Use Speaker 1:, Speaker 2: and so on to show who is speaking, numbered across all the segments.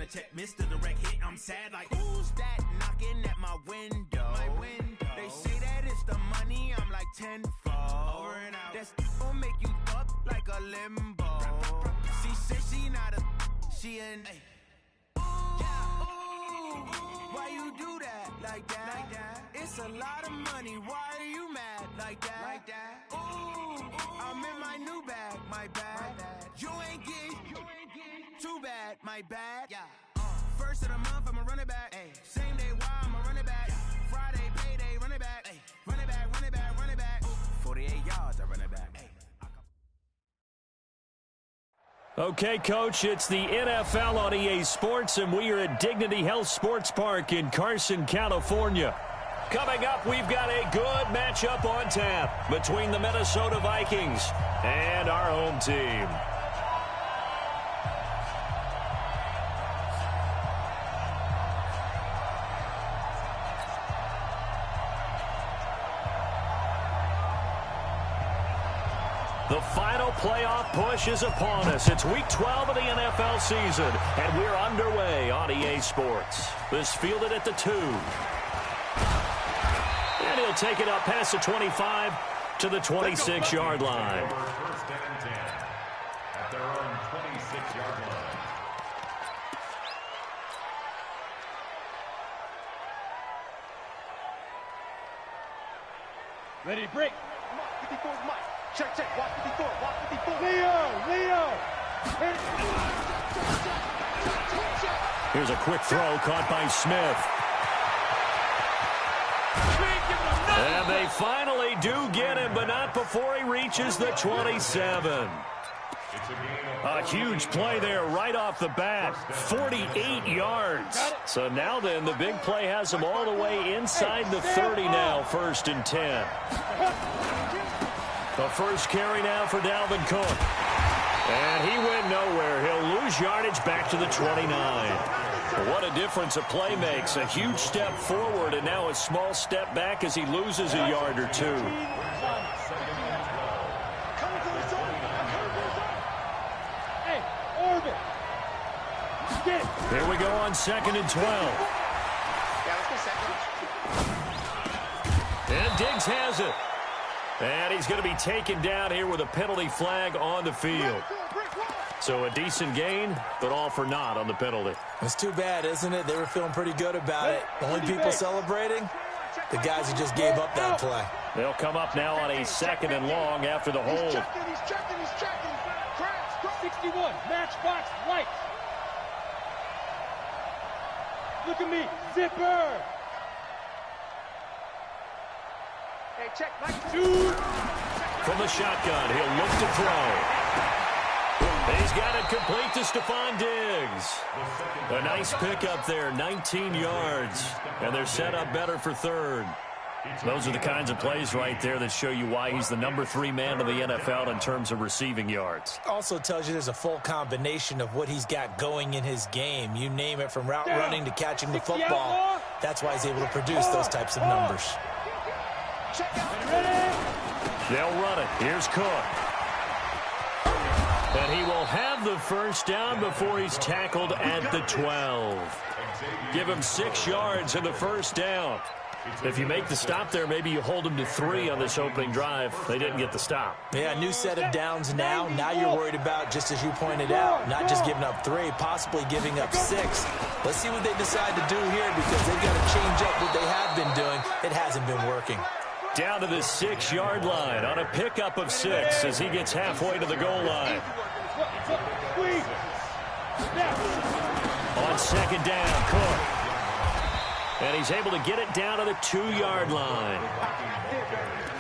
Speaker 1: check, Mr. Direct Hit. I'm sad like, who's that knocking at my window? They say that it's the money, I'm like tenfold. Over and out. That's gon' make you up like a limbo. She said she not a, she an. Why you do that like that? It's a lot of money. Why are you mad like that? Ooh, I'm in my new bag, my bad. You ain't get too bad, my bad. First of the month, I'ma run it back. Same day, why I'ma run it back. Friday, payday, run it back. Run it back, run it back, run it back. 48 yards, I run it back.
Speaker 2: Okay, Coach, it's the NFL on EA Sports, and we are at Dignity Health Sports Park in Carson, California. Coming up, we've got a good matchup on tap between the Minnesota Vikings and our home team. The final playoff push is upon us. It's Week 12 of the NFL season, and we're underway on EA Sports. This fielded at the 2. And he'll take it up past the 25 to the 26-yard line.
Speaker 3: First and 10 at their own 26-yard line.
Speaker 4: Ready to break. 54 is Mike. Check, walk 54, walk 54. Leo!
Speaker 2: Here's a quick throw caught by Smith. And they finally do get him, but not before he reaches the 27. A huge play there right off the bat. 48 yards. So now then, the big play has him all the way inside the 30 now, 1st and 10. The first carry now for Dalvin Cook. And he went nowhere. He'll lose yardage back to the 29. What a difference a play makes. A huge step forward and now a small step back as he loses a yard or two. Here we go on 2nd and 12. And Diggs has it. And he's going to be taken down here with a penalty flag on the field. So a decent gain, but all for naught on the penalty.
Speaker 5: It's too bad, isn't it? They were feeling pretty good about it. The only people celebrating, the guys who just gave up that play.
Speaker 2: They'll come up now on a 2nd and long after the hold.
Speaker 4: He's checking. 61, matchbox, lights. Look at me, zipper. Hey, check, Mike. Shoot.
Speaker 2: From the shotgun, he'll look to throw. He's got it complete to Stephon Diggs. A nice pickup there, 19 yards. And they're set up better for 3rd. Those are the kinds of plays right there that show you why he's the number 3 man in the NFL in terms of receiving yards.
Speaker 5: Also tells you there's a full combination of what he's got going in his game. You name it, from route running to catching the football. That's why he's able to produce those types of numbers.
Speaker 2: They'll run it. Here's Cook. And he will have the first down before he's tackled at the 12. Give him 6 yards in the first down. If you make the stop there, maybe you hold him to 3 on this opening drive. They didn't get the stop.
Speaker 5: Yeah, new set of downs now. Now you're worried about, just as you pointed out, not just giving up 3, possibly giving up 6. Let's see what they decide to do here, because they've got to change up what they have been doing. It hasn't been working.
Speaker 2: Down to the 6-yard line on a pickup of 6 as he gets halfway to the goal line. On 2nd down, Cook. And he's able to get it down to the 2-yard line.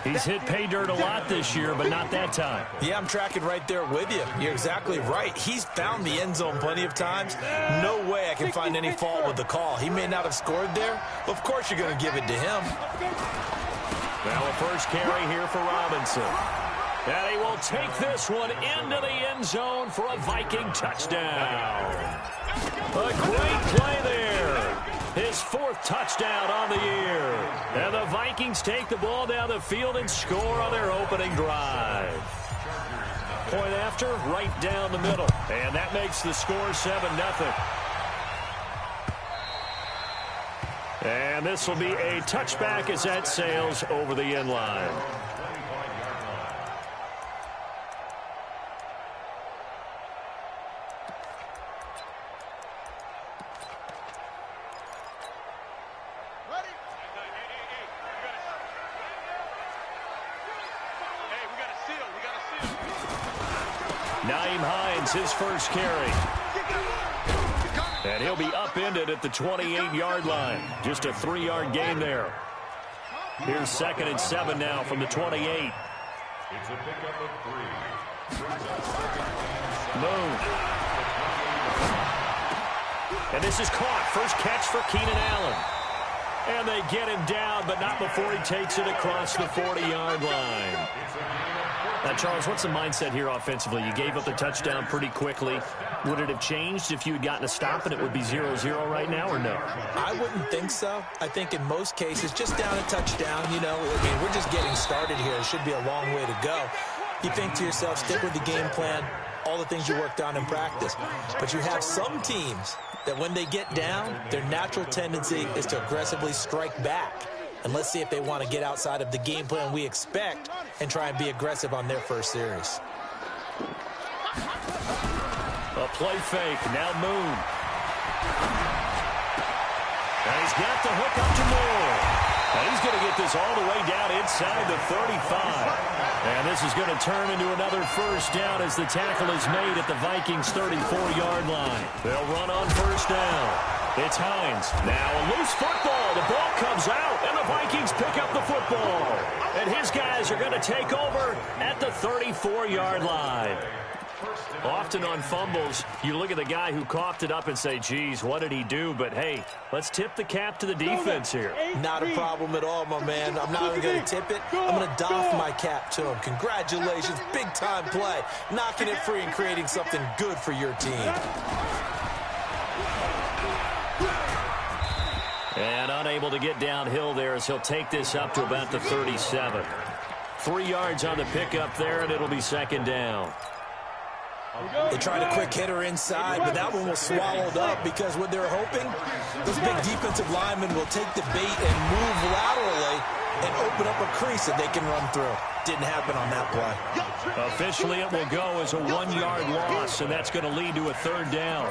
Speaker 2: He's hit pay dirt a lot this year, but not that time.
Speaker 5: Yeah, I'm tracking right there with you. You're exactly right. He's found the end zone plenty of times. No way I can find any fault with the call. He may not have scored there. Of course you're going to give it to him.
Speaker 2: Now a first carry here for Robinson. And he will take this one into the end zone for a Viking touchdown. A great play there. His 4th touchdown on the year. And the Vikings take the ball down the field and score on their opening drive. Point after, right down the middle. And that makes the score 7-0. And this will be a touchback as that sails over the end line. His first carry. And he'll be upended at the 28-yard line. Just a 3-yard gain there. Here's 2nd and 7 now from the 28.
Speaker 3: It's a pickup of 3.
Speaker 2: Moon. And this is caught. First catch for Keenan Allen. And they get him down, but not before he takes it across the 40-yard line. Now, Charles, what's the mindset here offensively? You gave up the touchdown pretty quickly. Would it have changed if you had gotten a stop and it would be 0-0 right now, or no?
Speaker 5: I wouldn't think so. I think in most cases, just down a touchdown, you know, I mean, we're just getting started here. It should be a long way to go. You think to yourself, stick with the game plan, all the things you worked on in practice. But you have some teams that when they get down, their natural tendency is to aggressively strike back. And let's see if they want to get outside of the game plan we expect and try and be aggressive on their first series.
Speaker 2: A play fake. Now Moon. And he's got the hook up to Moore. And he's going to get this all the way down inside the 35. And this is going to turn into another first down as the tackle is made at the Vikings' 34-yard line. They'll run on first down. It's Hines. Now a loose football. The ball comes out, and the Vikings pick up the football. And his guys are going to take over at the 34-yard line. Often on fumbles, you look at the guy who coughed it up and say, geez, what did he do? But, hey, let's tip the cap to the defense here.
Speaker 5: Not a problem at all, my man. I'm not even going to tip it. I'm going to doff my cap to him. Congratulations. Big-time play. Knocking it free and creating something good for your team.
Speaker 2: And unable to get downhill there as he'll take this up to about the 37. 3 yards on the pickup there, and it'll be 2nd down.
Speaker 5: They tried a quick hitter inside, but that one was swallowed up because what they're hoping, those big defensive linemen will take the bait and move laterally and open up a crease that they can run through. Didn't happen on that play.
Speaker 2: Officially, it will go as a 1-yard loss, and that's going to lead to a 3rd down.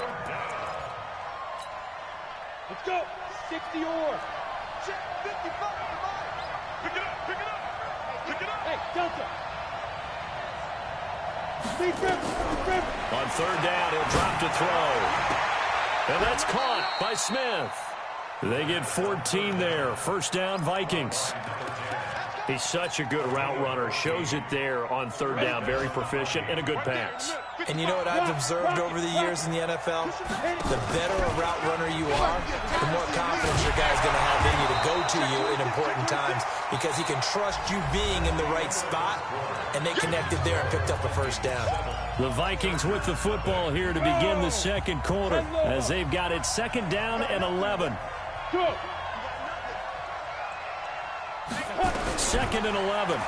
Speaker 4: Let's go. 60 or. 55. Pick it up. Pick it up. Pick it up. Hey, Delta.
Speaker 2: On 3rd down, he'll drop to throw. And that's caught by Smith. They get 14 there. 1st down, Vikings. He's such a good route runner. Shows it there on 3rd down. Very proficient and a good pass.
Speaker 5: And you know what I've observed over the years in the NFL? The better a route runner you are, the more confidence your guy's going to have in you to go to you in important times because he can trust you being in the right spot, and they connected there and picked up a 1st down.
Speaker 2: The Vikings with the football here to begin the 2nd quarter as they've got it 2nd down and 11. 2nd and 11.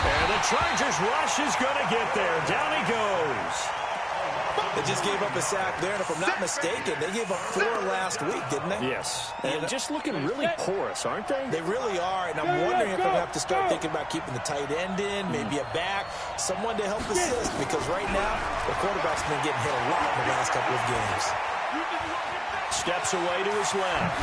Speaker 2: And the Chargers rush is going to get there. Down he goes.
Speaker 5: They just gave up a sack there, and if I'm not mistaken, they gave up 4 last week, didn't they?
Speaker 2: Yes. And just looking really porous, aren't they?
Speaker 5: They really are, and I'm wondering if I'm going to have to start thinking about keeping the tight end in, maybe a back, someone to help assist, because right now, the quarterback's been getting hit a lot in the last couple of games.
Speaker 2: Steps away to his left.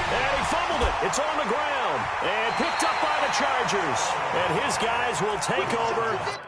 Speaker 2: And he fumbled it. It's on the ground. And picked up by the Chargers. And his guys will take over.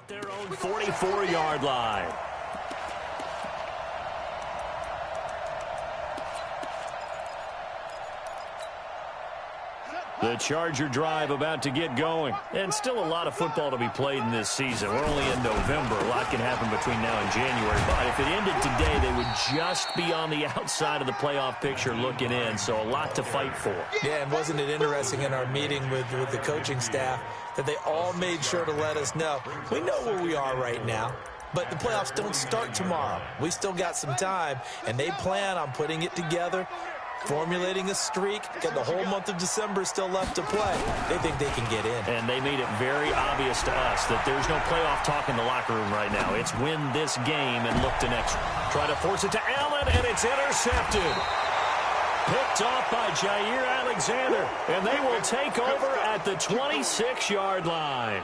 Speaker 2: At their own 44-yard line. The Charger drive about to get going. And still a lot of football to be played in this season. We're only in November. A lot can happen between now and January. But if it ended today, they would just be on the outside of the playoff picture looking in. So a lot to fight for.
Speaker 5: Yeah, and wasn't it interesting in our meeting with the coaching staff that they all made sure to let us know, we know where we are right now, but the playoffs don't start tomorrow. We still got some time, and they plan on putting it together, formulating a streak, got the whole month of December still left to play. They think they can get in.
Speaker 2: And they made it very obvious to us that there's no playoff talk in the locker room right now. It's win this game and look to next. Try to force it to Allen, and it's intercepted. Picked off by Jair Alexander, and they will take over at the 26-yard line.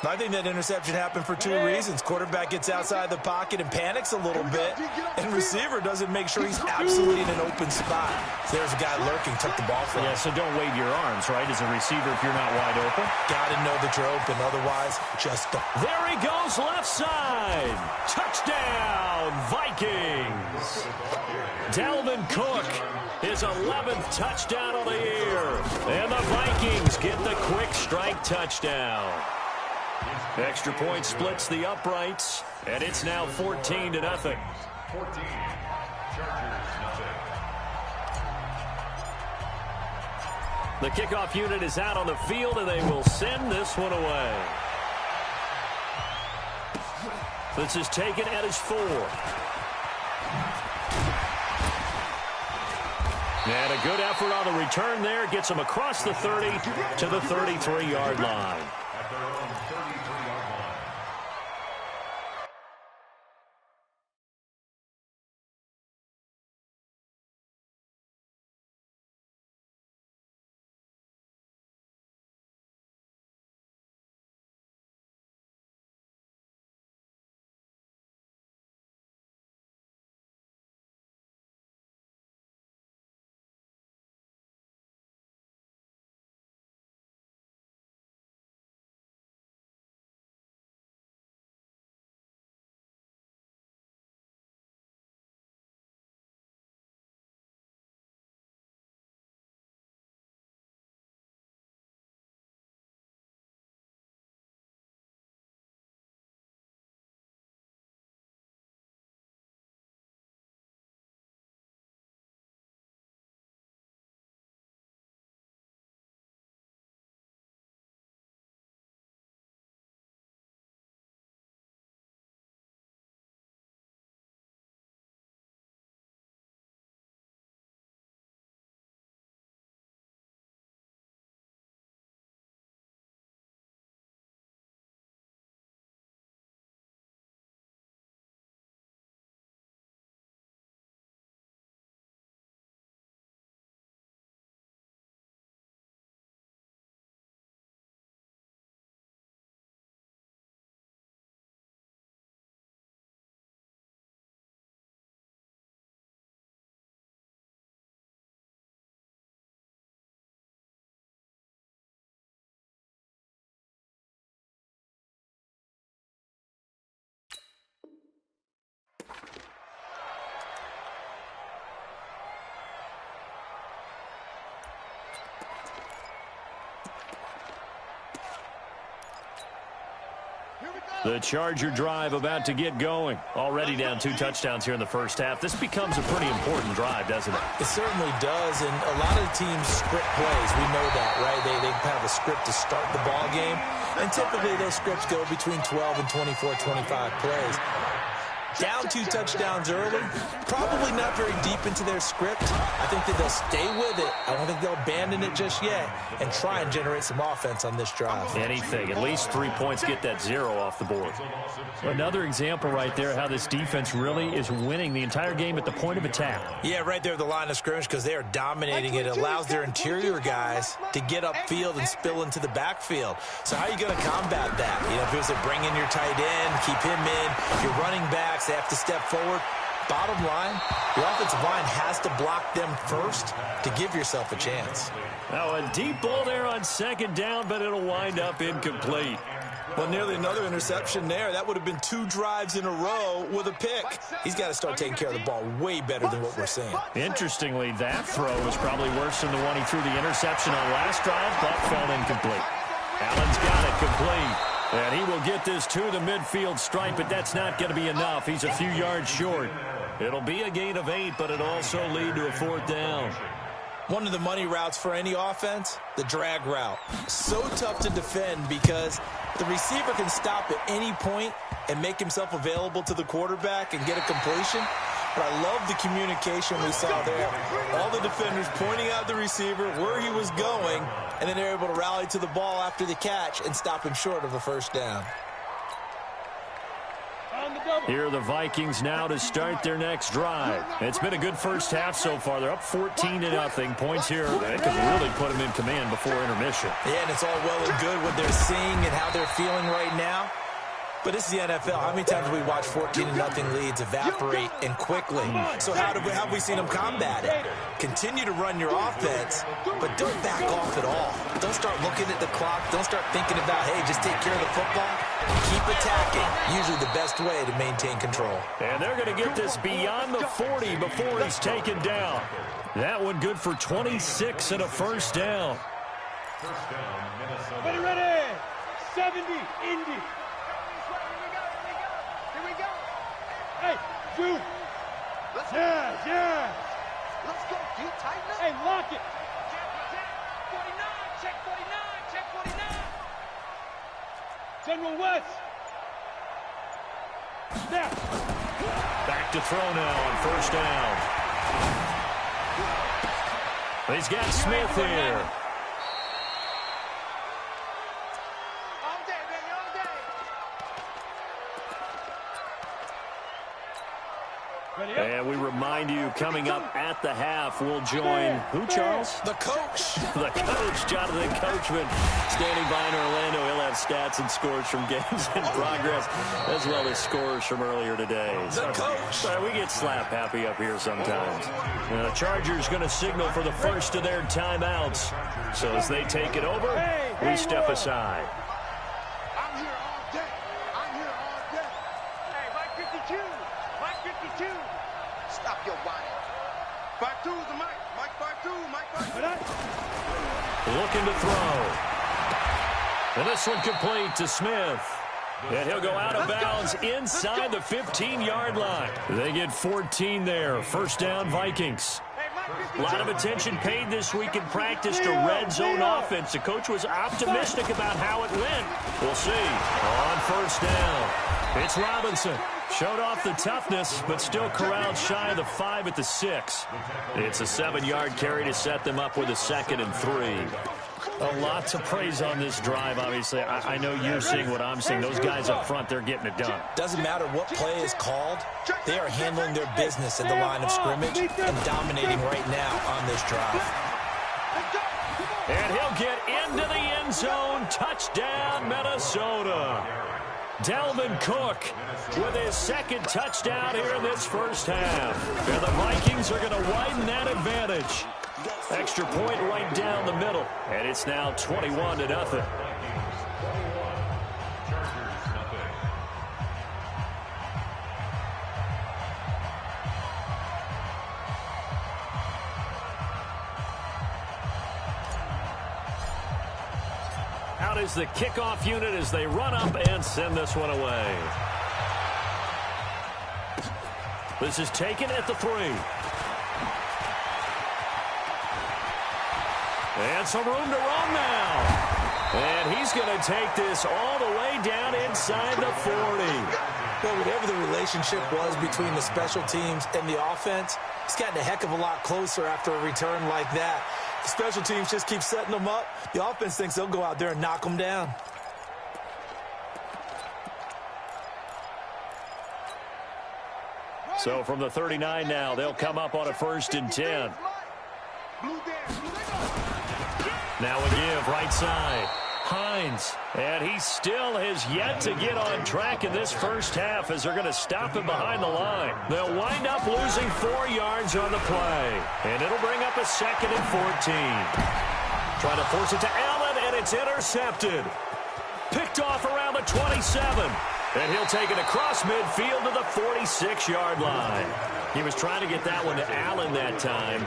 Speaker 5: I think that interception happened for two reasons. Quarterback gets outside the pocket and panics a little bit, and receiver doesn't make sure he's absolutely in an open spot. So there's a guy lurking, took the ball from him.
Speaker 2: Yeah, so don't wave your arms, right, as a receiver if you're not wide open.
Speaker 5: Got to know that you're open, otherwise just don't.
Speaker 2: There he goes, left side. Touchdown, Vikings. Dalvin Cook, his 11th touchdown of the year. And the Vikings get the quick strike touchdown. Extra point splits the uprights, and it's now 14-0.
Speaker 3: 14. Chargers, nothing.
Speaker 2: The kickoff unit is out on the field, and they will send this one away. This is taken at his 4. And a good effort on the return there. Gets him across the 30 to the 33-yard line.
Speaker 3: At their own 33-yard line.
Speaker 2: The Charger drive about to get going. Already down 2 touchdowns here in the first half. This becomes a pretty important drive, doesn't it?
Speaker 5: It certainly does, and a lot of teams script plays. We know that, right? They have a script to start the ball game, and typically those scripts go between 12 and 24, 25 plays. Down 2 touchdowns early, probably not very deep into their script. I think that they'll stay with it. I don't think they'll abandon it just yet and try and generate some offense on this drive.
Speaker 2: Anything. At least 3 points, get that 0 off the board. Another example right there how this defense really is winning the entire game at the point of attack.
Speaker 5: Yeah, right there at the line of scrimmage because they are dominating it. It allows their interior guys to get upfield and spill into the backfield. So how are you going to combat that? You know, if it was to bring in your tight end, keep him in, your running backs, they have to step forward. Bottom line, your offensive line has to block them first to give yourself a chance.
Speaker 2: Now a deep ball there on second down, but it'll wind up incomplete.
Speaker 5: Well, nearly another interception there. That would have been 2 drives in a row with a pick. He's got to start taking care of the ball way better than what we're seeing.
Speaker 2: Interestingly, that throw was probably worse than the one he threw the interception on last drive, but fell incomplete. Allen's got it complete. And he will get this to the midfield stripe, but that's not going to be enough. He's a few yards short. It'll be a gain of 8, but it'll also lead to a 4th down.
Speaker 5: One of the money routes for any offense, the drag route. So tough to defend because the receiver can stop at any point and make himself available to the quarterback and get a completion. But I love the communication we saw there. All the defenders pointing out the receiver, where he was going, and then they're able to rally to the ball after the catch and stop him short of a 1st down.
Speaker 2: Here are the Vikings now to start their next drive. It's been a good first half so far. They're up 14-0. Points here that could really put them in command before intermission.
Speaker 5: Yeah, and it's all well and good what they're seeing and how they're feeling right now. But this is the NFL. How many times have we watched 14-0 leads evaporate and quickly? So how have we seen them combat it? Continue to run your offense, but don't back off at all. Don't start looking at the clock. Don't start thinking about, hey, just take care of the football. Keep attacking. Usually the best way to maintain control.
Speaker 2: And they're going to get this beyond the 40 before he's taken down. That one good for 26 and a 1st down.
Speaker 4: Ready. 70, Indy. Hey, shoot. Yeah.
Speaker 6: Let's go, dude. Tighten up.
Speaker 4: Hey, lock it.
Speaker 6: 49. Check 49.
Speaker 4: General West. Snap.
Speaker 2: Back to throw now on 1st down. He's got Smith here.
Speaker 6: All day, baby, all day.
Speaker 2: And we remind you, coming up at the half, we'll join who, Charles?
Speaker 5: The coach.
Speaker 2: The coach, Jonathan Coachman, standing by in Orlando. He'll have stats and scores from games in progress, as well as scores from earlier today.
Speaker 5: The coach.
Speaker 2: We get slap happy up here sometimes. And the Chargers going to signal for the first of their timeouts. So as they take it over, we step aside.
Speaker 6: I'm here all day. Hey, Mike 52. Stop your whining.
Speaker 7: 5-2 is the Mike. Mike 5-2. Mike 5-2.
Speaker 2: Looking to throw. And this one complete to Smith. And he'll go out of bounds inside the 15-yard line. They get 14 there. 1st down, Vikings. A lot of attention paid this week in practice to red zone offense. The coach was optimistic about how it went. We'll see. On 1st down, it's Robinson. Showed off the toughness, but still corralled shy of the 5 at the 6. It's a 7-yard carry to set them up with a 2nd and 3. A lot to praise on this drive, obviously. I know you're seeing what I'm seeing. Those guys up front, they're getting it done.
Speaker 5: Doesn't matter what play is called. They are handling their business at the line of scrimmage and dominating right now on this drive.
Speaker 2: And he'll get into the end zone. Touchdown, Minnesota. Dalvin Cook with his 2nd touchdown here in this first half. And the Vikings are going to widen that advantage. Extra point right down the middle. And it's now 21-0. Out is the kickoff unit as they run up and send this one away. This is taken at the 3. And some room to run now. And he's going to take this all the way down inside the 40.
Speaker 5: Well, whatever the relationship was between the special teams and the offense, it's gotten a heck of a lot closer after a return like that. The special teams just keep setting them up. The offense thinks they'll go out there and knock them down.
Speaker 2: So from the 39 now, they'll come up on a 1st and 10. Now a give right side. Hines, and he still has yet to get on track in this first half as they're going to stop him behind the line. They'll wind up losing 4 yards on the play, and it'll bring up a 2nd and 14. Trying to force it to Allen, and it's intercepted. Picked off around the the 27. And he'll take it across midfield to the 46-yard line. He was trying to get that one to Allen that time.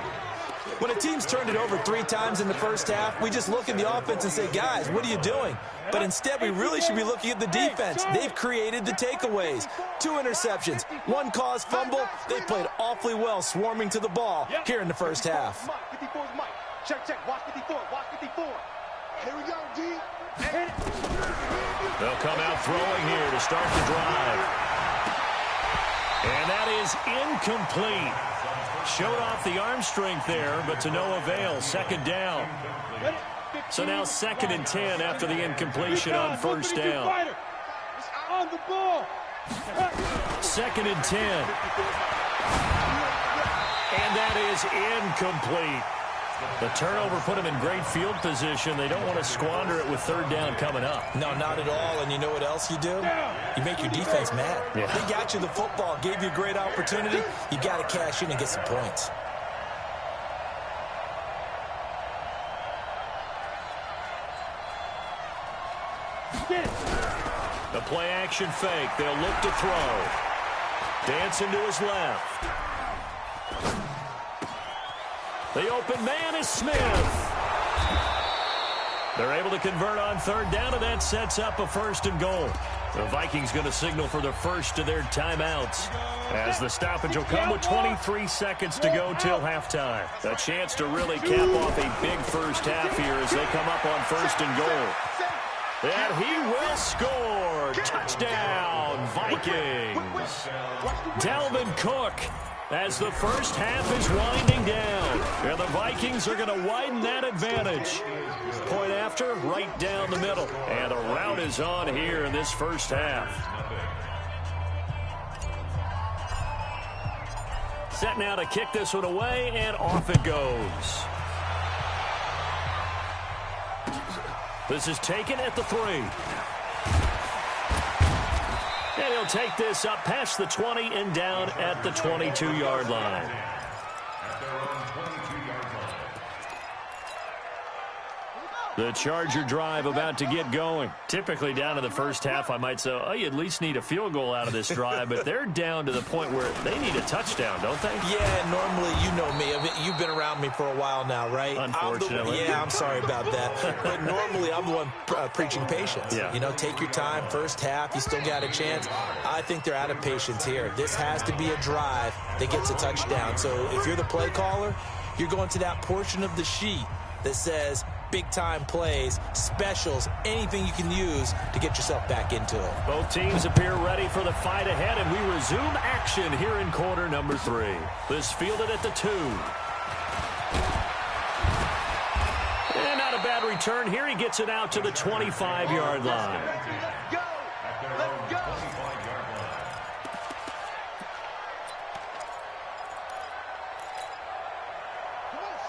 Speaker 5: When a team's turned it over 3 times in the first half, we just look at the offense and say, guys, what are you doing? But instead, we really should be looking at the defense. They've created the takeaways. 2 interceptions, 1 caused fumble. They played awfully well swarming to the ball here in the first half.
Speaker 6: Check, watch 54, watch 54. Here we go, D.
Speaker 2: They'll come out throwing here to start the drive. And that is incomplete. Showed off the arm strength there, but to no avail. 2nd down. So now 2nd and 10 after the incompletion on 1st down.
Speaker 4: On the ball.
Speaker 2: 2nd and 10. And that is incomplete. The turnover put them in great field position. They don't want to squander it with 3rd down coming up.
Speaker 5: No, not at all. And you know what else you do? You make your defense mad.
Speaker 2: Yeah.
Speaker 5: They got you the football, gave you a great opportunity. You got to cash in and get some points.
Speaker 2: The play action fake. They'll look to throw. Dancing to his left. The open man is Smith. They're able to convert on 3rd down, and that sets up a 1st and goal. The Vikings going to signal for the first of their timeouts, as the stoppage will come with 23 seconds to go till halftime. A chance to really cap off a big first half here as they come up on 1st and goal. And he will score. Touchdown, Vikings. Dalvin Cook, as the first half is winding down. And the Vikings are going to widen that advantage. Point after, right down the middle. And the route is on here in this first half. Set now to kick this one away, and off it goes. This is taken at the 3. And he'll take this up past the 20 and down at the 22-yard line. The Charger drive about to get going. Typically down to the first half, I might say, oh, you at least need a field goal out of this drive, but they're down to the point where they need a touchdown, don't they?
Speaker 5: Yeah, normally, you know me. You've been around me for a while now, right?
Speaker 2: Unfortunately.
Speaker 5: I'm sorry about that. But normally, I'm the one preaching patience.
Speaker 2: Yeah.
Speaker 5: You know, take your time. First half, you still got a chance. I think they're out of patience here. This has to be a drive that gets a touchdown. So if you're the play caller, you're going to that portion of the sheet that says big-time plays, specials, anything you can use to get yourself back into it.
Speaker 2: Both teams appear ready for the fight ahead, and we resume action here in quarter number 3. This fielded at the 2. And not a bad return here. He gets it out to the 25-yard line.
Speaker 6: Let's go. Let's go.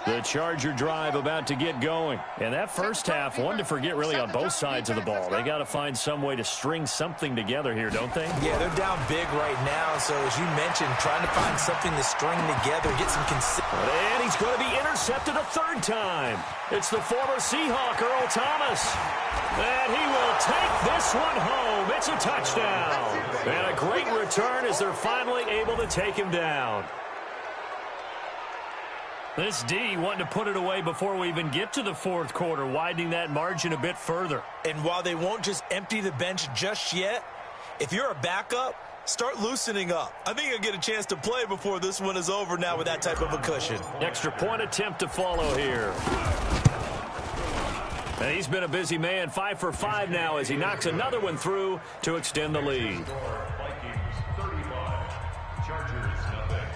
Speaker 2: The Charger drive about to get going. And that first half, one to forget really on both sides of the ball. They got to find some way to string something together here, don't they?
Speaker 5: Yeah, they're down big right now. So as you mentioned, trying to find something to string together, get some consistency.
Speaker 2: And he's going to be intercepted a 3rd time. It's the former Seahawk, Earl Thomas. And he will take this one home. It's a touchdown. And a great return as they're finally able to take him down. This D wanting to put it away before we even get to the 4th quarter, widening that margin a bit further.
Speaker 5: And while they won't just empty the bench just yet, if you're a backup, start loosening up. I think you'll get a chance to play before this one is over now with that type of a cushion.
Speaker 2: Extra point attempt to follow here. And he's been a busy man, 5 for 5 now as he knocks another one through to extend the lead.
Speaker 3: Vikings 35, Chargers nothing.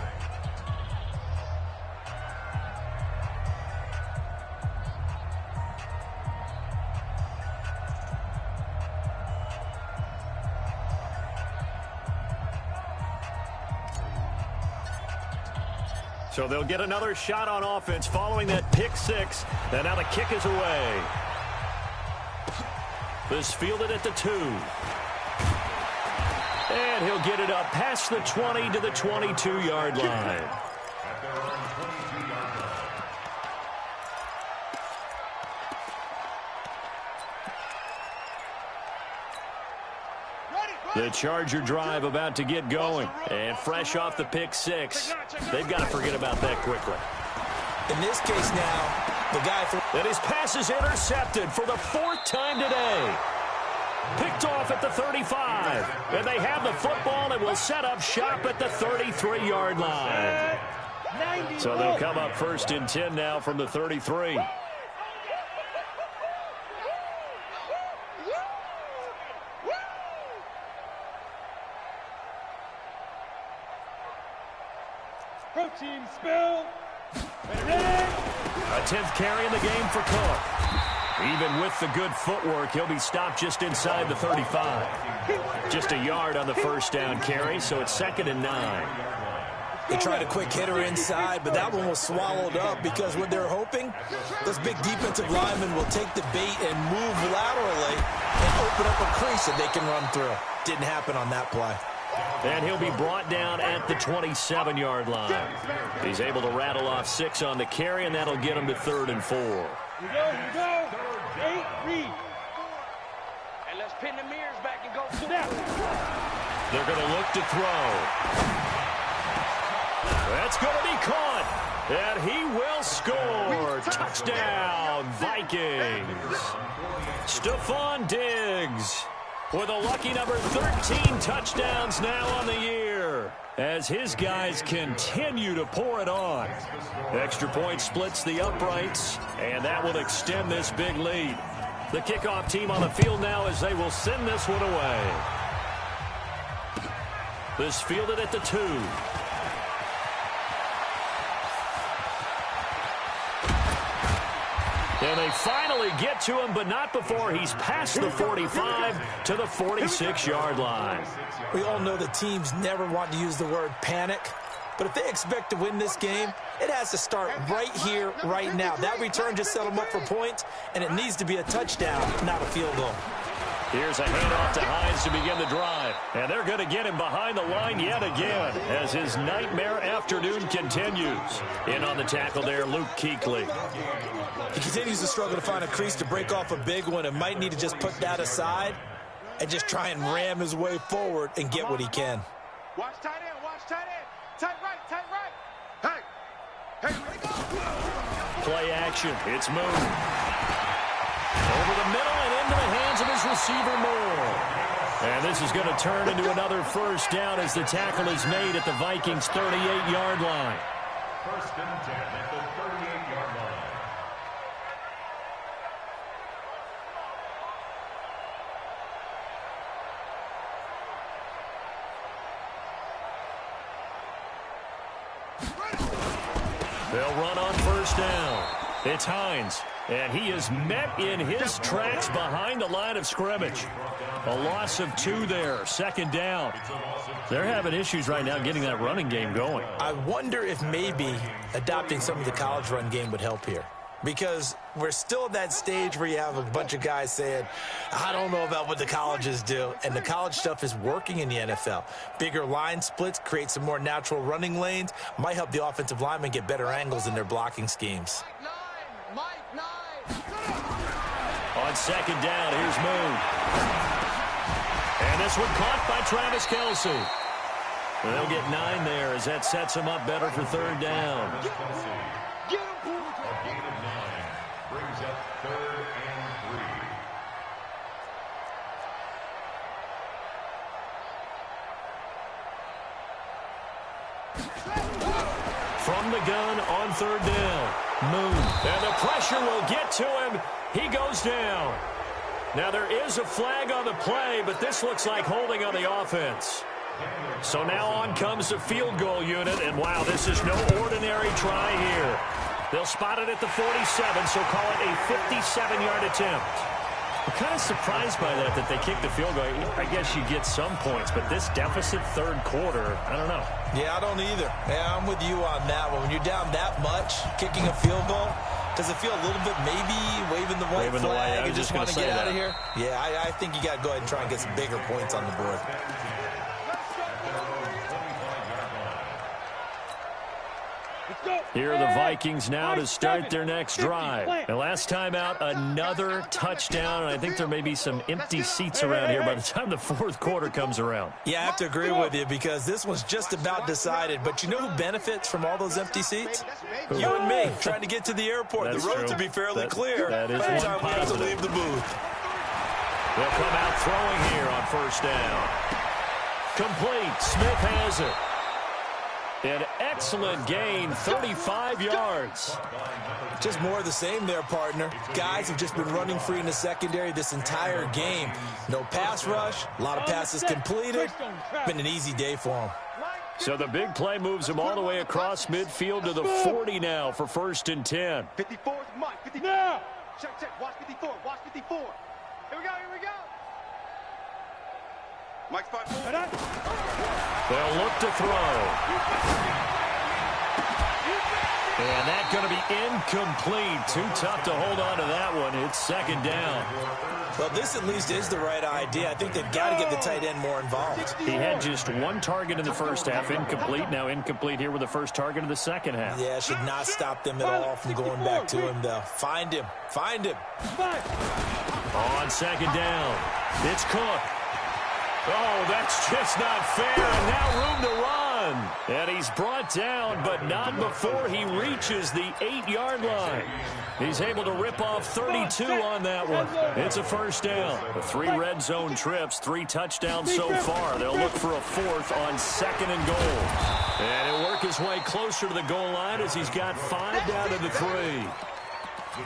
Speaker 2: So they'll get another shot on offense following that pick 6. And now the kick is away. This fielded at the 2. And he'll get it up past the 20 to the 22-yard line.
Speaker 3: At their own 22-yard line.
Speaker 2: The Charger drive about to get going. And fresh off the pick six, they've got to forget about that quickly.
Speaker 5: In this case now, the guy...
Speaker 2: And his pass is intercepted for the fourth time today. Picked off at the 35. And they have the football and will set up shop at the 33-yard line. So they'll come up first and 10 now from the 33.
Speaker 4: Protein spill.
Speaker 2: A 10th carry in the game for Cook. Even with the good footwork, he'll be stopped just inside the 35. Just a yard on the first down carry, so it's 2nd and 9.
Speaker 5: They tried a quick hitter inside, but that one was swallowed up because what they're hoping, those big defensive linemen will take the bait and move laterally and open up a crease that they can run through. Didn't happen on that play.
Speaker 2: And he'll be brought down at the 27-yard line. He's able to rattle off 6 on the carry, and that'll get him to 3rd and 4.
Speaker 4: Here we go. 8, read.
Speaker 6: And let's pin the mirrors back and go.
Speaker 4: Snap.
Speaker 2: They're going to look to throw. That's going to be caught. And he will score. Touchdown, Vikings. Stephon Diggs with a lucky number 13 touchdowns now on the year as his guys continue to pour it on. Extra point splits the uprights, and that will extend this big lead. The kickoff team on the field now as they will send this one away. This fielded at the 2. And they finally get to him, but not before he's past the 45 to the 46-yard line.
Speaker 5: We all know that teams never want to use the word panic, but if they expect to win this game, it has to start right here, right now. That return just set them up for points, and it needs to be a touchdown, not a field goal.
Speaker 2: Here's a handoff to Hines to begin the drive. And they're going to get him behind the line yet again as his nightmare afternoon continues. In on the tackle there, Luke Kuechly.
Speaker 5: He continues to struggle to find a crease to break off a big one and might need to just put that aside and just try and ram his way forward and get what he can.
Speaker 6: Watch tight end, watch tight end. Tight right, tight right. Hey, ready to go.
Speaker 2: Play action, it's Moon. Over the middle and into the hands of his receiver, Moore. And this is going to turn into another first down as the tackle is made at the Vikings' 38-yard line.
Speaker 3: 1st and 10 at the 38-yard line.
Speaker 2: They'll run on first down. It's Hines, and he is met in his tracks behind the line of scrimmage. A loss of 2 there, 2nd down. They're having issues right now getting that running game going.
Speaker 5: I wonder if maybe adopting some of the college run game would help here. Because we're still at that stage where you have a bunch of guys saying, I don't know about what the colleges do. And the college stuff is working in the NFL. Bigger line splits, create some more natural running lanes, might help the offensive linemen get better angles in their blocking schemes.
Speaker 2: On 2nd down, here's Moon. And this one caught by Travis Kelce. They'll get 9 there as that sets them up better for 3rd down.
Speaker 3: A gain of 9 brings up 3rd and 3.
Speaker 2: From the gun on 3rd down, Moon. And the pressure will get to him. He goes down. Now there is a flag on the play, but this looks like holding on the offense. So now on comes the field goal unit, and wow, this is no ordinary try here. They'll spot it at the 47, so call it a 57-yard attempt. I'm kind of surprised by that they kicked the field goal. I guess you get some points, but this deficit 3rd quarter, I don't know.
Speaker 5: Yeah, I don't either. Yeah, I'm with you on that one. When you're down that much, kicking a field goal, does it feel a little bit maybe waving the white flag and just want to get out of here? Yeah, I think you got to go ahead and try and get some bigger points on the board.
Speaker 2: Here are the Vikings now to start their next drive. And last time out, another touchdown. And I think there may be some empty seats around here by the time the fourth quarter comes around.
Speaker 5: Yeah, I have to agree with you because this one's just about decided. But you know who benefits from all those empty seats? You and me, trying to get to the airport.
Speaker 2: That's
Speaker 5: the roads
Speaker 2: true.
Speaker 5: will be fairly clear
Speaker 2: that is
Speaker 5: by the
Speaker 2: one
Speaker 5: time we have to
Speaker 2: positive.
Speaker 5: leave the booth.
Speaker 2: They'll come out throwing here on first down. Complete. Smith has it. An excellent gain, 35 yards.
Speaker 5: Just more of the same there, partner. Guys have just been running free in the secondary this entire game. No pass rush, a lot of passes completed. Been an easy day for them.
Speaker 2: So the big play moves him all the way across midfield to the 40 now for first and 10.
Speaker 6: 54 is Mike. 54. Now. Check. Watch 54. Watch 54. Here we go.
Speaker 7: Mike's 5-4.
Speaker 2: They'll look to throw. And that's going to be incomplete. Too tough to hold on to that one. It's second down.
Speaker 5: Well, this at least is the right idea. I think they've got to get the tight end more involved.
Speaker 2: He had just one target in the first half, incomplete. Now incomplete here with the first target of the second half.
Speaker 5: Yeah, should not stop them at all from going back to him, though. Find him.
Speaker 2: On second down, it's Cook. Oh, that's just not fair, and now room to run. And he's brought down, but not before he reaches the 8-yard line. He's able to rip off 32 on that one. It's a first down. 3 red zone trips, 3 touchdowns so far. They'll look for a fourth on second and goal. And he'll work his way closer to the goal line as he's got 5 down to the 3.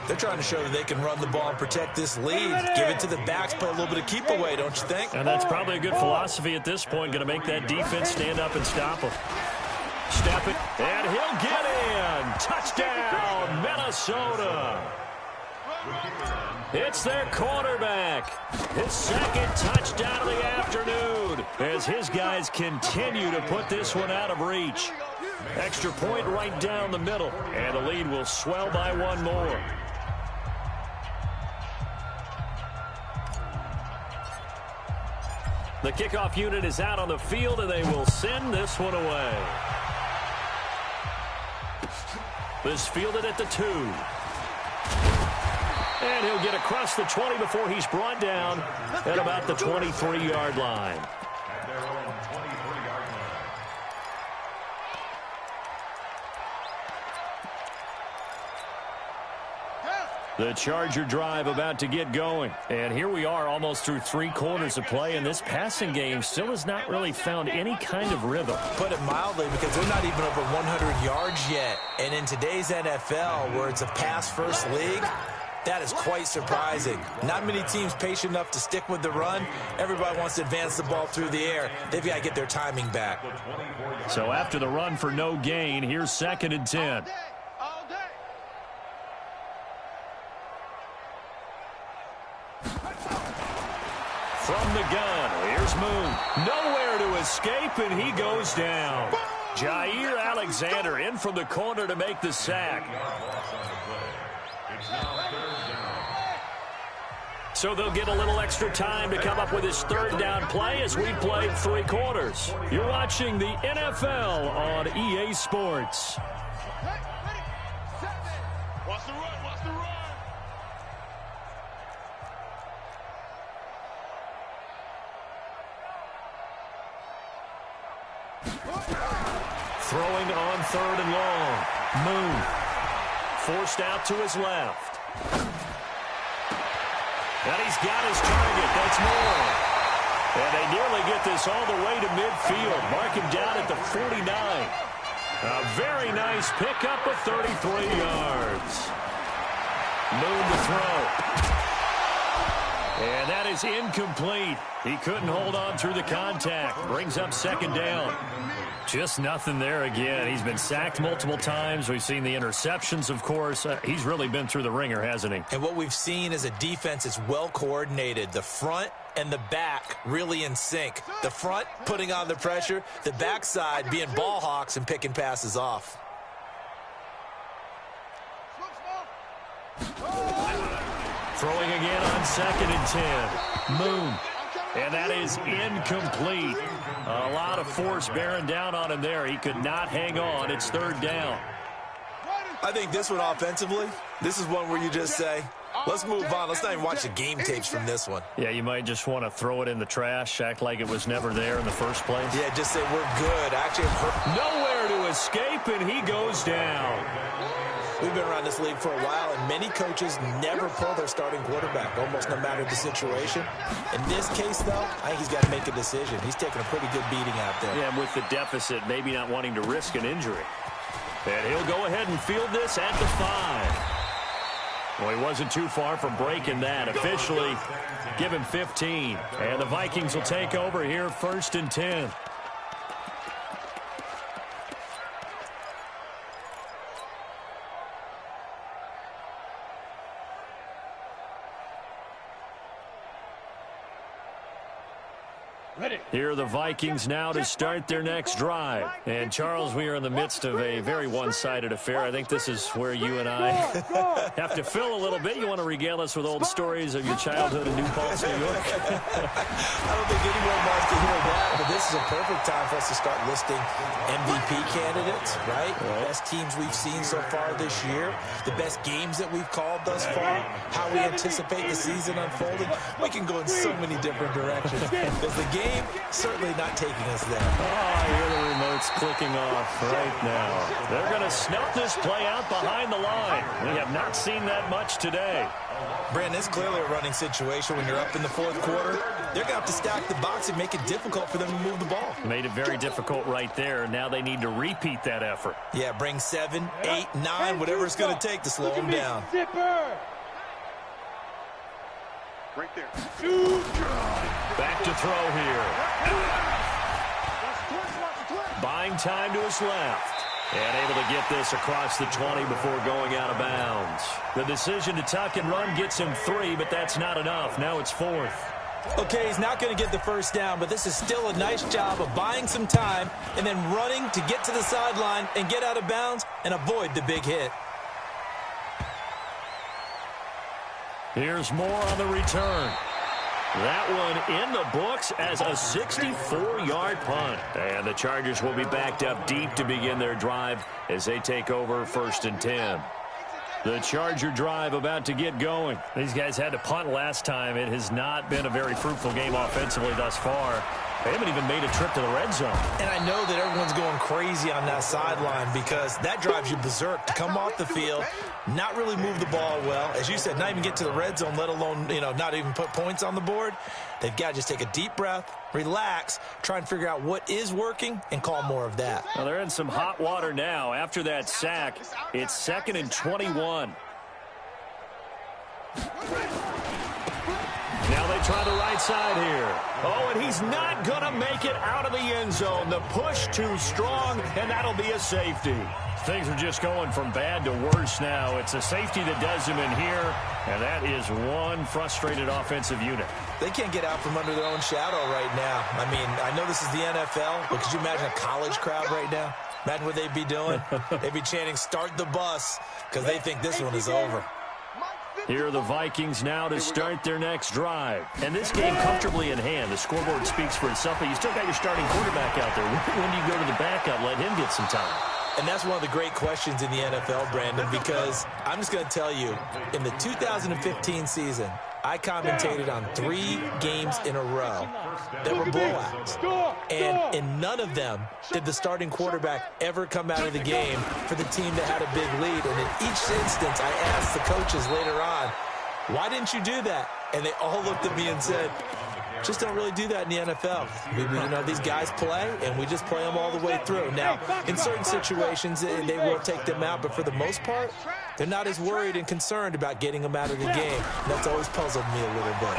Speaker 5: They're trying to show that they can run the ball and protect this lead. Give it to the backs, play a little bit of keep away, don't you think?
Speaker 2: And that's probably a good philosophy at this point. Going to make that defense stand up and stop him. Step it, and he'll get in. Touchdown, Minnesota. It's their quarterback. His second touchdown of the afternoon as his guys continue to put this one out of reach. Extra point right down the middle, and the lead will swell by 1 more. The kickoff unit is out on the field, and they will send this one away. This fielded at the 2. And he'll get across the 20 before he's brought down at about the 23-yard line.
Speaker 3: At their own 23-yard line.
Speaker 2: The Charger drive about to get going. And here we are almost through 3 quarters of play, and this passing game still has not really found any kind of rhythm.
Speaker 5: Put it mildly, because they're not even over 100 yards yet. And in today's NFL, where it's a pass-first league, that is quite surprising. Not many teams patient enough to stick with the run. Everybody wants to advance the ball through the air. They've got to get their timing back.
Speaker 2: So after the run for no gain, here's second and 10.
Speaker 6: All day.
Speaker 2: From the gun, here's Moon. Nowhere to escape, and he goes down. Jair Alexander in from the corner to make the sack. So they'll get a little extra time to come up with his third down play as we played 3 quarters. You're watching the NFL on EA Sports.
Speaker 7: Watch the run.
Speaker 2: Throwing on 3rd and long. Moon forced out to his left. And he's got his target. That's more. And they nearly get this all the way to midfield. Mark him down at the 49. A very nice pickup of 33 yards. Moon to throw. And that is incomplete. He couldn't hold on through the contact. Brings up second down. Just nothing there again. He's been sacked multiple times. We've seen the interceptions, of course. He's really been through the ringer, hasn't he?
Speaker 5: And what we've seen is a defense that's well coordinated. The front and the back really in sync. The front putting on the pressure. The backside being ball hawks and picking passes off.
Speaker 2: Throwing again on second and 10. Moon. And that is incomplete. A lot of force bearing down on him there. He could not hang on. It's third down.
Speaker 5: I think this one offensively, this is one where you just say, let's move on. Let's not even watch the game tapes from this one.
Speaker 2: Yeah, you might just want to throw it in the trash, act like it was never there in the first place.
Speaker 5: Yeah, just say we're good. Actually,
Speaker 2: nowhere to escape, and he goes down.
Speaker 5: We've been around this league for a while, and many coaches never pull their starting quarterback, almost no matter the situation. In this case, though, I think he's got to make a decision. He's taking a pretty good beating out there.
Speaker 2: Yeah, and with the deficit, maybe not wanting to risk an injury. And he'll go ahead and field this at the 5. Well, he wasn't too far from breaking that. Officially, give him 15. And the Vikings will take over here, 1st and 10. Here are the Vikings now to start their next drive. And, Charles, we are in the midst of a very one-sided affair. I think this is where you and I have to fill a little bit. You want to regale us with old stories of your childhood in New Paltz, New York?
Speaker 5: I don't think anyone wants to hear that, but this is a perfect time for us to start listing MVP candidates, right? The best teams we've seen so far this year, the best games that we've called thus far, how we anticipate the season unfolding. We can go in so many different directions. Because the game certainly not taking us there.
Speaker 2: Oh, I hear the remotes clicking off right now. They're going to snuff this play out behind the line. We have not seen that much today.
Speaker 5: Brandon, it's clearly a running situation when you're up in the 4th quarter. They're going to have to stack the box and make it difficult for them to move the ball.
Speaker 2: Made it very difficult right there. Now they need to repeat that effort.
Speaker 5: Yeah, bring 7, 8, 9, whatever it's going to take to slow them down.
Speaker 6: Right there.
Speaker 2: Back to throw here. Buying time to his left. And able to get this across the 20 before going out of bounds. The decision to tuck and run gets him 3, but that's not enough. Now it's 4th.
Speaker 5: Okay, he's not going to get the first down, but this is still a nice job of buying some time and then running to get to the sideline and get out of bounds and avoid the big hit.
Speaker 2: Here's more on the return. That one in the books as a 64-yard punt. And the Chargers will be backed up deep to begin their drive as they take over 1st and 10. The Charger drive about to get going. These guys had to punt last time. It has not been a very fruitful game offensively thus far. They haven't even made a trip to the red zone.
Speaker 5: And I know that everyone's going crazy on that sideline because that drives you berserk to come off the field, not really move the ball well. As you said, not even get to the red zone, let alone, not even put points on the board. They've got to just take a deep breath, relax, try and figure out what is working, and call more of that.
Speaker 2: Well, they're in some hot water now. After that sack, it's 2nd and 21. Now they try the right side here. Oh, and he's not going to make it out of the end zone. The push too strong, and that'll be a safety. Things are just going from bad to worse now. It's a safety that does him in here, and that is one frustrated offensive unit.
Speaker 5: They can't get out from under their own shadow right now. I mean, I know this is the NFL, but could you imagine a college crowd right now? Imagine what they'd be doing. They'd be chanting, "Start the bus," because they think this one is over.
Speaker 2: Here are the Vikings now to start their next drive. And this game comfortably in hand. The scoreboard speaks for itself, but you still got your starting quarterback out there. When do you go to the backup, let him get some time?
Speaker 5: And that's one of the great questions in the NFL, Brandon, because I'm just going to tell you, in the 2015 season, I commentated on 3 games in a row that were blowouts. And in none of them did the starting quarterback ever come out of the game for the team that had a big lead. And in each instance, I asked the coaches later on, why didn't you do that? And they all looked at me and said, just don't really do that in the NFL. These guys play, and we just play them all the way through. Now, in certain situations, they will take them out, but for the most part, they're not as worried and concerned about getting them out of the game. And that's always puzzled me a little bit.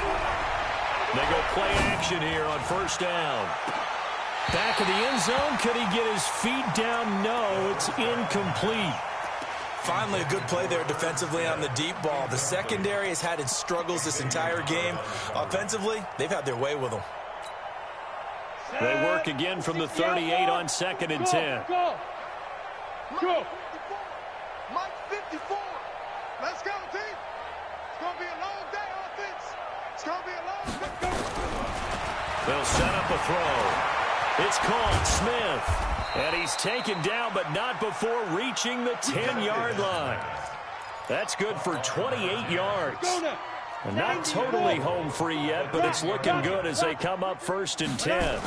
Speaker 2: They go play action here on 1st down. Back of the end zone. Could he get his feet down? No, it's incomplete.
Speaker 5: Finally, a good play there defensively on the deep ball. The secondary has had its struggles this entire game. Offensively, they've had their way with them.
Speaker 2: They work again from the 38 on 2nd and 10.
Speaker 6: Go. Mike 54. Let's go, team. It's going to be a long day, offense. It's going to be a long day.
Speaker 2: They'll set up a throw. It's called Smith. And he's taken down, but not before reaching the 10-yard line. That's good for 28 yards. And not totally home free yet, but it's looking good as they come up 1st and 10.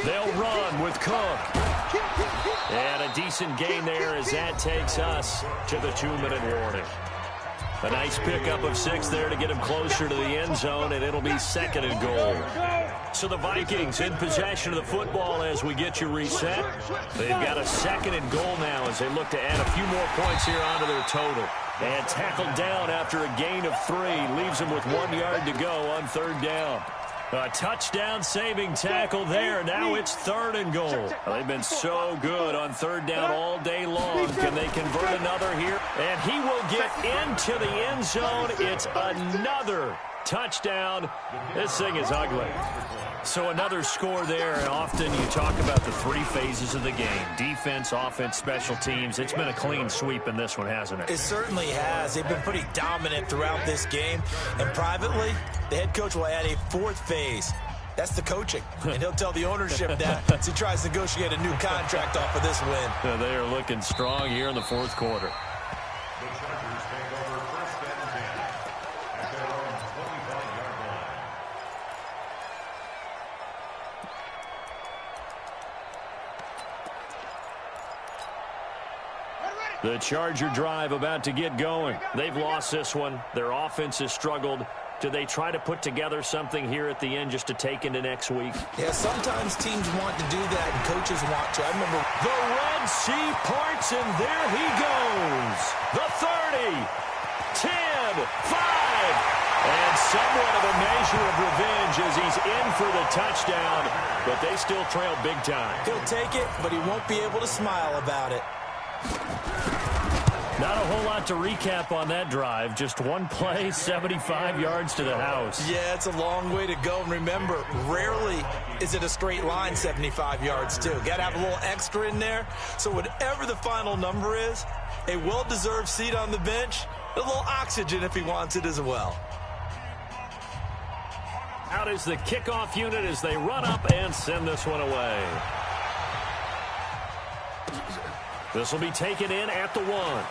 Speaker 2: They'll run with Cook. And a decent gain there as that takes us to the 2-minute warning. A nice pickup of 6 there to get him closer to the end zone, and it'll be 2nd and goal. So the Vikings in possession of the football as we get you reset. They've got a 2nd and goal now as they look to add a few more points here onto their total. And tackled down after a gain of 3. Leaves him with 1 yard to go on 3rd down. A touchdown-saving tackle there. Now it's 3rd and goal. They've been so good on 3rd down all day long. Can they convert another here? And he will get into the end zone. It's another touchdown. This thing is ugly. So another score there, and often you talk about the 3 phases of the game. Defense, offense, special teams. It's been a clean sweep in this one, hasn't it?
Speaker 5: It certainly has. They've been pretty dominant throughout this game. And privately, the head coach will add a 4th phase. That's the coaching. And he'll tell the ownership that as he tries to negotiate a new contract off of this win.
Speaker 2: They are looking strong here in the 4th quarter.
Speaker 3: The Chargers take over 1st and 10 at their own 25-yard line.
Speaker 2: The Charger drive about to get going. They've lost this one. Their offense has struggled. Do they try to put together something here at the end just to take into next week?
Speaker 5: Yeah, sometimes teams want to do that and coaches want to. I remember
Speaker 2: the Red Sea parts, and there he goes. The 30, 10, 5. And somewhat of a measure of revenge as he's in for the touchdown, but they still trail big time.
Speaker 5: He'll take it, but he won't be able to smile about it.
Speaker 2: Not a whole lot to recap on that drive. Just one play, 75 yards to the house.
Speaker 5: Yeah, it's a long way to go. And remember, rarely is it a straight line 75 yards, too. Got to have a little extra in there. So whatever the final number is, a well-deserved seat on the bench, a little oxygen if he wants it as well.
Speaker 2: Out is the kickoff unit as they run up and send this one away. This will be taken in at the 1.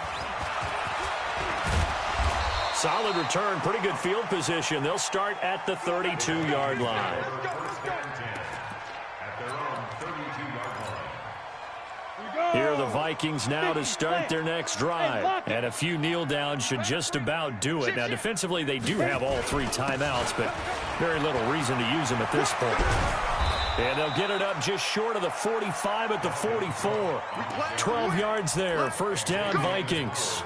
Speaker 2: Solid return, pretty good field position. They'll start at the 32-yard line. Here are the Vikings now to start their next drive. And a few kneel downs should just about do it. Now, defensively, they do have all 3 timeouts, but very little reason to use them at this point. And they'll get it up just short of the 45 at the 44. 12 yards there. 1st down, Vikings.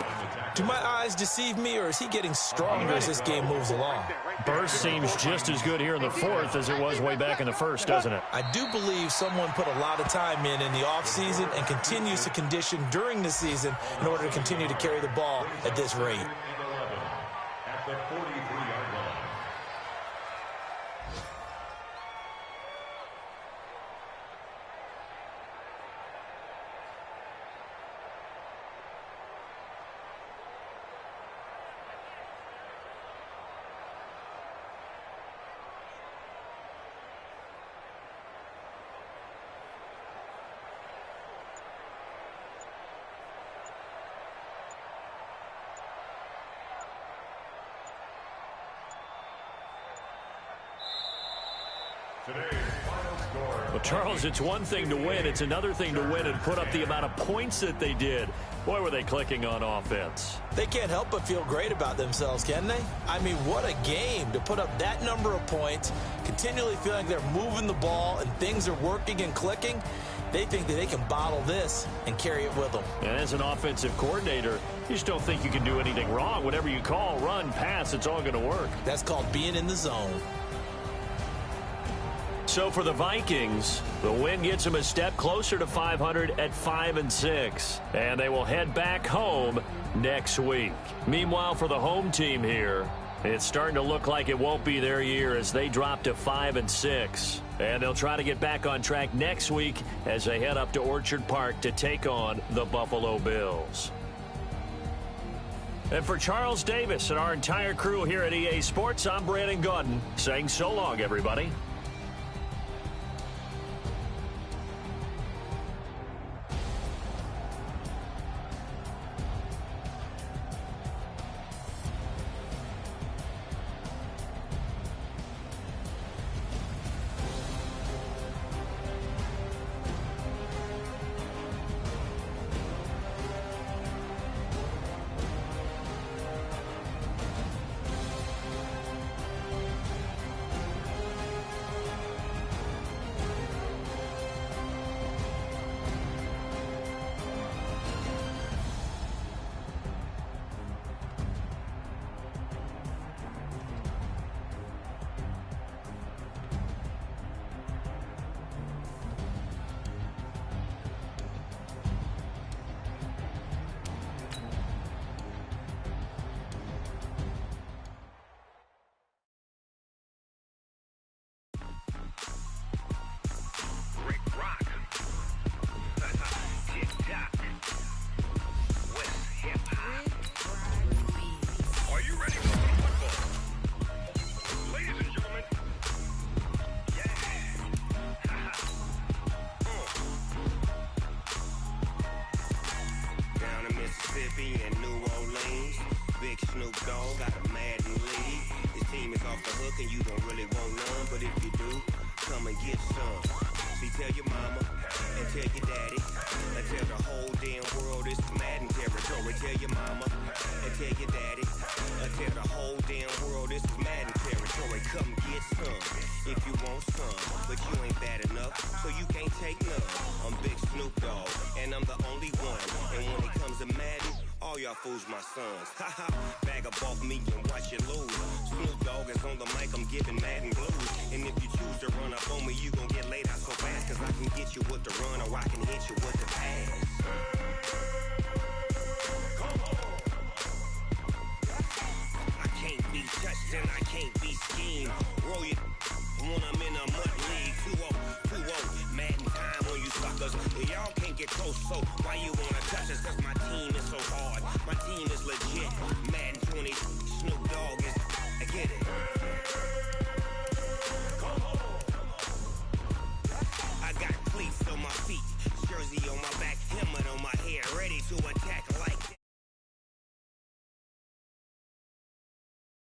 Speaker 5: Do my eyes deceive me, or is he getting stronger as this game moves along?
Speaker 2: Burst seems just as good here in the 4th as it was way back in the 1st, doesn't it?
Speaker 5: I do believe someone put a lot of time in the offseason and continues to condition during the season in order to continue to carry the ball at this rate.
Speaker 3: At the 43-yard line.
Speaker 2: Well, Charles, it's one thing to win. It's another thing to win and put up the amount of points that they did. Boy, were they clicking on offense.
Speaker 5: They can't help but feel great about themselves, can they? I mean, what a game to put up that number of points, continually feeling like they're moving the ball and things are working and clicking. They think that they can bottle this and carry it with them.
Speaker 2: And as an offensive coordinator, you just don't think you can do anything wrong. Whatever you call, run, pass, it's all going to work.
Speaker 5: That's called being in the zone.
Speaker 2: So for the Vikings, the win gets them a step closer to 500 at 5-6. And they will head back home next week. Meanwhile, for the home team here, it's starting to look like it won't be their year as they drop to 5-6. And they'll try to get back on track next week as they head up to Orchard Park to take on the Buffalo Bills. And for Charles Davis and our entire crew here at EA Sports, I'm Brandon Gaudin saying so long, everybody.
Speaker 8: looking, you don't really want none. But if you do, come and get some. See, tell your mama and tell your daddy and tell the whole damn world it's Madden territory. Tell your mama and tell your daddy and tell the whole damn world it's Madden territory. Come get some if you want some, but you ain't bad enough, so you can't take none. I'm Big Snoop Dogg, and I'm the only one. And when it comes to Madden, all y'all fools my sons. Haha, bag up off me and watch you lose. Snoop Dogg is on the mic, I'm giving Madden blues. And if you choose to run up on me, you gon' get laid out so fast. Cause I can get you with the run or I can hit you with the pass. Come on. I can't be touched and I can't be schemed. Roll it when I'm in a mud league. 2-0, Madden time on you suckers. Y'all can't get close, so why you wanna touch us? Cause my team is so hard. My team is legit. Madden 20, Snoop Dogg is, I get it.